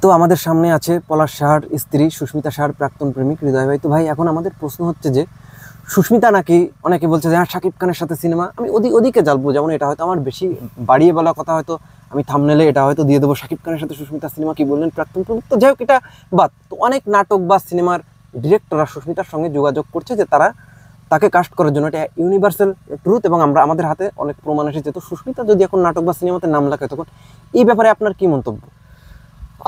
তো আমাদের সামনে আছে পলাশ সাহার স্ত্রী সুস্মিতা সাহার প্রাক্তন প্রেমিক হৃদয় ভাই। তো ভাই, এখন আমাদের প্রশ্ন হচ্ছে যে সুস্মিতা নাকি অনেকে বলছে যে হ্যাঁ শাকিব খানের সাথে সিনেমা, আমি ওদিকে জ্বালবো, যেমন এটা হয়তো আমার বেশি বাড়িয়ে বলা কথা, হয়তো আমি থাম্বনেলে এটা হয়তো দিয়ে দেবো শাকিব খানের সাথে সুস্মিতা সিনেমা, কি বললেন প্রাক্তন প্রেমিক। তো যাই হোক, এটা বাদ। তো অনেক নাটক বা সিনেমার ডিরেক্টররা সুস্মিতার সঙ্গে যোগাযোগ করছে যে তারা তাকে কাস্ট করার জন্য, এটা ইউনিভার্সাল ট্রুথ, এবং আমাদের হাতে অনেক প্রমাণ এসেছে। তো সুস্মিতা যদি এখন নাটক বা সিনেমাতে নাম লেখায়, তখন এই ব্যাপারে আপনার কি মন্তব্য?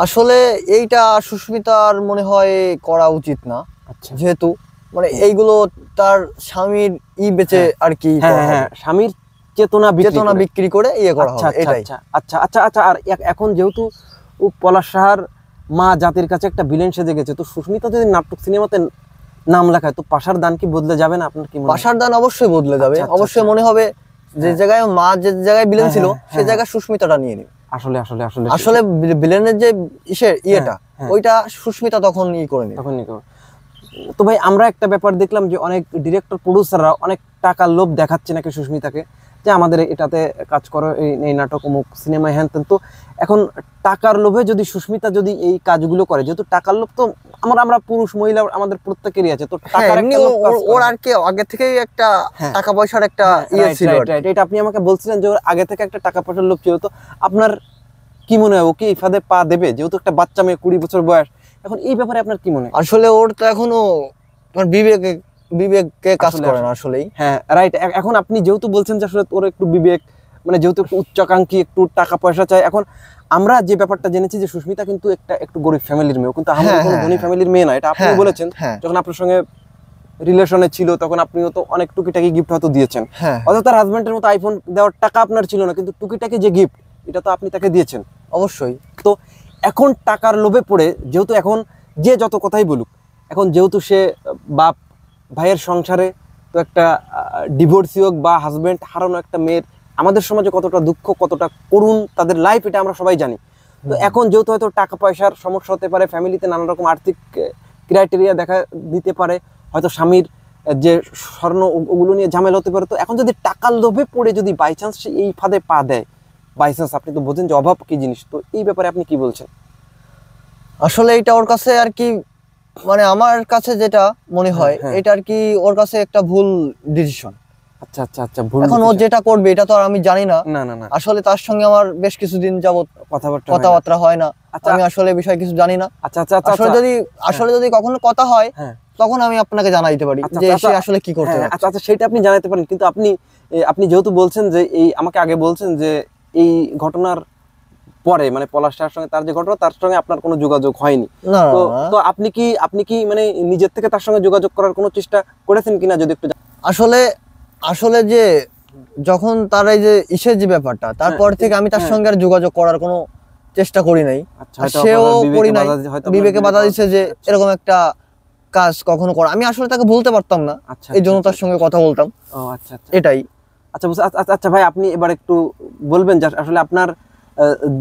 আসলে এইটা সুস্মিতার মনে হয় করা উচিত না। আচ্ছা, যেহেতু মানে এইগুলো তার স্বামীর বেচে আর কি, হ্যাঁ, স্বামীর চেতনা বিক্রি করে করা হবে এটাই। আচ্ছা। আর এখন যেহেতু পলাশ সাহার মা জাতির কাছে একটা ভিলেন সেজে গেছে, তো সুস্মিতা যদি নাটক সিনেমাতে নাম লেখায়, তো পাশার দান কি বদলে যাবে না? আপনার কি মনে হয়? পাশার দান অবশ্যই বদলে যাবে। অবশ্যই মনে হবে যে জায়গায় মা যে জায়গায় ভিলেন ছিল, সেই জায়গায় সুস্মিতাটা নিয়ে নেবে। আসলে ভিলেনের যে ইয়েটা ওইটা সুস্মিতা তখন করে নেবে। তো ভাই, আমরা একটা ব্যাপার দেখলাম যে অনেক ডিরেক্টর প্রডিউসাররা অনেক টাকার লোভ দেখাচ্ছে নাকি সুস্মিতাকে, যে আমাদের এটাতে কাজ করো, এই নাটক অমুক সিনেমায় হ্যান। তো এখন টাকার লোভে যদি সুস্মিতা যদি এই কাজগুলো করে, যেহেতু টাকার লোভ তো আমরা পুরুষ মহিলা আমাদের প্রত্যেকেরই আছে, তো টাকার একটা লোভ ওর আর কি আগে থেকেই একটা টাকা পয়সার একটা ইয়ে ছিল। এটা আপনি আমাকে বলছিলেন যে ওর আগে থেকে একটা টাকা পয়সার লোভ ছিল। তো আপনার কি মনে হয়, ও কি এই ফাঁদে পা দেবে? যেহেতু একটা বাচ্চা মেয়ে, 20 বছর বয়স, এখন এই ব্যাপারে আপনার কি মনে হয়? আসলে ওর তো এখনো বিবেকে কাজ করে না আসলেই। হ্যাঁ, রাইট। এখন আপনি যেহেতু বলছেন যে আসলে ওর একটু বিবেক, মানে যেহেতু একটু উচ্চাকাঙ্ক্ষী, একটু টাকা পয়সা চাই। এখন আমরা যে ব্যাপারটা জেনেছি যে সুস্মিতা কিন্তু একটু গরিব ফ্যামিলির মেয়ে, কিন্তু আমাদের কোনো ধনী ফ্যামিলির মেয়ে না, এটা আপনি বলেছেন। যখন আপনার সঙ্গে রিলেশনে ছিল, তখন আপনিও তো অনেক টুকিটাকি গিফট হয়তো দিয়েছেন। অথবা তার হাজবেন্ডের মতো আইফোন দেওয়ার টাকা আপনার ছিল না, কিন্তু টুকিটাকি যে গিফট, এটা তো আপনি তাকে দিয়েছেন অবশ্যই। তো এখন টাকার লোভে পড়ে, যেহেতু এখন যে যত কথাই বলুক, এখন যেহেতু সে বাপ, ভাইয়ের সংসারে তো একটা ডিভোর্সি হোক বা হাজবেন্ড হারানো একটা মেয়ের আমাদের সমাজে কতটা দুঃখ, কতটা করুণ তাদের লাইফ, এটা আমরা সবাই জানি। তো এখন যেহেতু হয়তো টাকা পয়সার সমস্যা হতে পারে, ফ্যামিলিতে নানা রকম আর্থিক ক্রাইটেরিয়া দেখা দিতে পারে, হয়তো স্বামীর যে স্বর্ণ ওগুলো নিয়ে ঝামেলা হতে পারে। তো এখন যদি টাকার লোভে পড়ে যদি বাই চান্স সে এই ফাঁদে পা দেয়, বাই চান্স, আপনি তো বোঝেন যে অভাব কি জিনিস, তো এই ব্যাপারে আপনি কি বলছেন? আসলে এটা ওর কাছে আর কি, মানে আমার কাছে যেটা মনে হয়, এটা আর কি ওর কাছে একটা ভুল ডিসিশন। আচ্ছা, ভুল। এখন ও যেটা করবে এটা তো আর আমি জানি না। আসলে তার সঙ্গে আমার বেশ কিছুদিন যাবত কথাবার্তা হয় না। আমি আসলে বিষয় কিছু জানি না। আসলে যদি কখনো কথা হয়, তখন আমি আপনাকে জানাই দিতে পারি যে সে আসলে কি করতে চায়। আচ্ছা, সেটা আপনি জানাতে পারেন, কিন্তু আপনি যেহেতু বলছেন যে আমাকে আগে বলছেন যে এই ঘটনার পরে, মানে পলাশ সাহার সঙ্গে তার যে ঘটনা, তার সঙ্গে আপনার কোনো যোগাযোগ হয়নি। তো আপনি কি মানে নিজের থেকে তার সঙ্গে যোগাযোগ করার কোনো চেষ্টা করেছেন কিনা, যদি একটু? আসলে যে যখন তার এই যে যে ব্যাপারটা, তারপর থেকে আমি তার সঙ্গে আর যোগাযোগ করার কোনো চেষ্টা করি নাই। সেও করি নাই, বিবেকে বাধা দিচ্ছে যে এরকম একটা কাজ কখনো করা। আমি আসলে তাকে বলতে পারতাম না, এই জন্য তার সঙ্গে কথা বলতাম। এটাই। আচ্ছা ভাই, আপনি এবার একটু বলবেন যে আসলে আপনার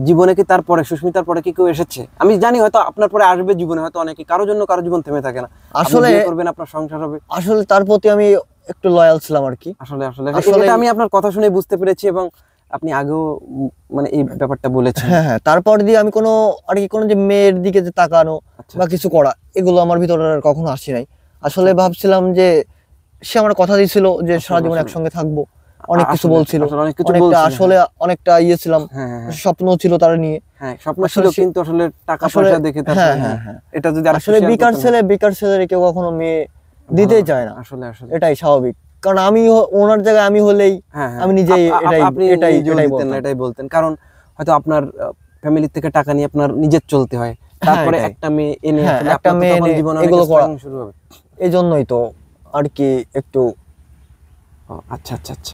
জীবনে কি তারপরে, সুস্মিতার পরে কি কেউ এসেছে? আমি জানি হয়তো আপনার পরে আসবে জীবনে, হয়তো অনেকে, কারোর জন্য কারো জীবন থেমে থাকে না। আসলে করবেন, আপনার সংসার হবে। আসলে তার প্রতি আমি একটু লয়াল ছিলাম আর কি। আসলে এটা আমি আপনার কথা শুনে বুঝতে পেরেছি, এবং আপনি আগেও মানে এই ব্যাপারটা বলেছেন। হ্যাঁ, তারপর দিয়ে আমি কোনো আর কি কোনো যে মেয়ের দিকে যে তাকানো বা কিছু করা, এগুলো আমার ভিতরে কখনো আসি নাই। আসলে ভাবছিলাম যে সে আমার কথা দিয়েছিল যে সারা জীবন একসঙ্গে থাকবো, অনেক কিছু বলছিল, আসলে অনেকটা ইয়ে ছিলাম, স্বপ্ন ছিল তার নিয়ে। স্বপ্ন ছিল, কিন্তু আসলে টাকা পয়সা দেখে এটা যদি আসলে বেকার ছেলে কেউ কখনো মেয়ে দিতেই চায় না। আসলে এটাই স্বাভাবিক, কারণ আমি ওনার জায়গায় আমি হলেই আমি নিজেই এটাই বলতেন, কারণ হয়তো আপনার ফ্যামিলি থেকে টাকা নিয়ে আপনার নিজের চলতে হয়, তারপরে একটা মেয়ে এনে এগুলো করা শুরু হবে। এই জন্যই তো আর কি একটু। আচ্ছা।